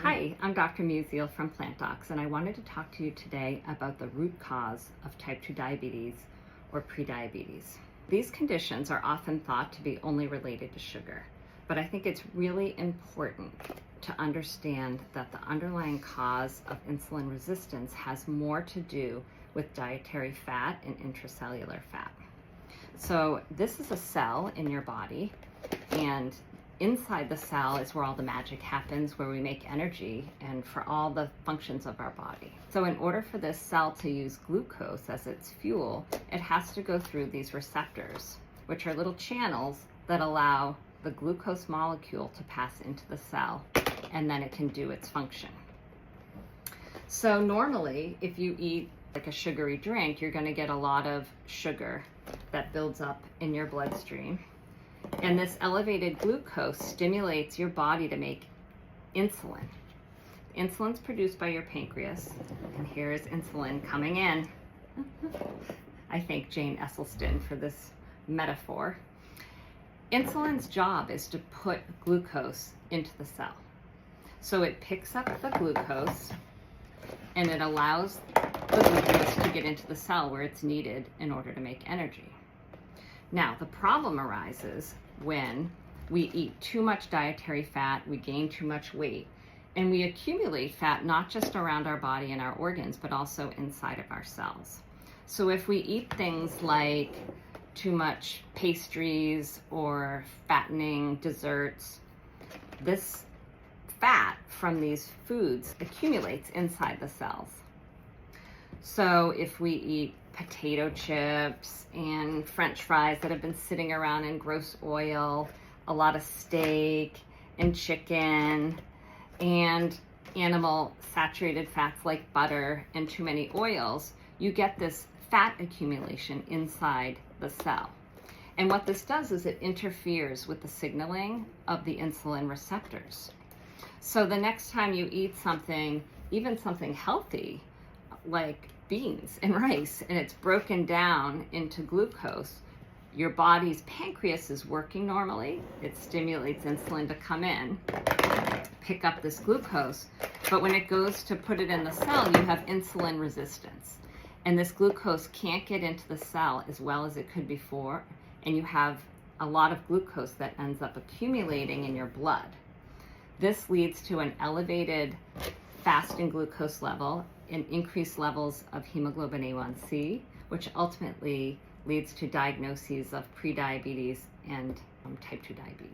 Hi, I'm Dr. Musial from Plant Docs, and I wanted to talk to you today about the root cause of type 2 diabetes or prediabetes. These conditions are often thought to be only related to sugar, but I think it's really important to understand that the underlying cause of insulin resistance has more to do with dietary fat and intracellular fat. So this is a cell in your body, and inside the cell is where all the magic happens, where we make energy and for all the functions of our body. So in order for this cell to use glucose as its fuel, it has to go through these receptors, which are little channels that allow the glucose molecule to pass into the cell, and then it can do its function. So normally, if you eat like a sugary drink, you're going to get a lot of sugar that builds up in your bloodstream. And this elevated glucose stimulates your body to make insulin. Insulin's produced by your pancreas, and here is insulin coming in. I thank Jane Esselstyn for this metaphor. Insulin's job is to put glucose into the cell. So it picks up the glucose and it allows the glucose to get into the cell where it's needed in order to make energy. Now, the problem arises when we eat too much dietary fat, we gain too much weight, and we accumulate fat not just around our body and our organs, but also inside of our cells. So if we eat things like too much pastries or fattening desserts, this fat from these foods accumulates inside the cells. So if we eat potato chips and French fries that have been sitting around in gross oil, a lot of steak and chicken and animal saturated fats like butter and too many oils, you get this fat accumulation inside the cell. And what this does is it interferes with the signaling of the insulin receptors. So the next time you eat something, even something healthy, like beans and rice, and it's broken down into glucose, your body's pancreas is working normally. It stimulates insulin to come in, pick up this glucose, but when it goes to put it in the cell, you have insulin resistance. And this glucose can't get into the cell as well as it could before, and you have a lot of glucose that ends up accumulating in your blood. This leads to an elevated fasting glucose level and increased levels of hemoglobin A1C, which ultimately leads to diagnoses of prediabetes and type 2 diabetes.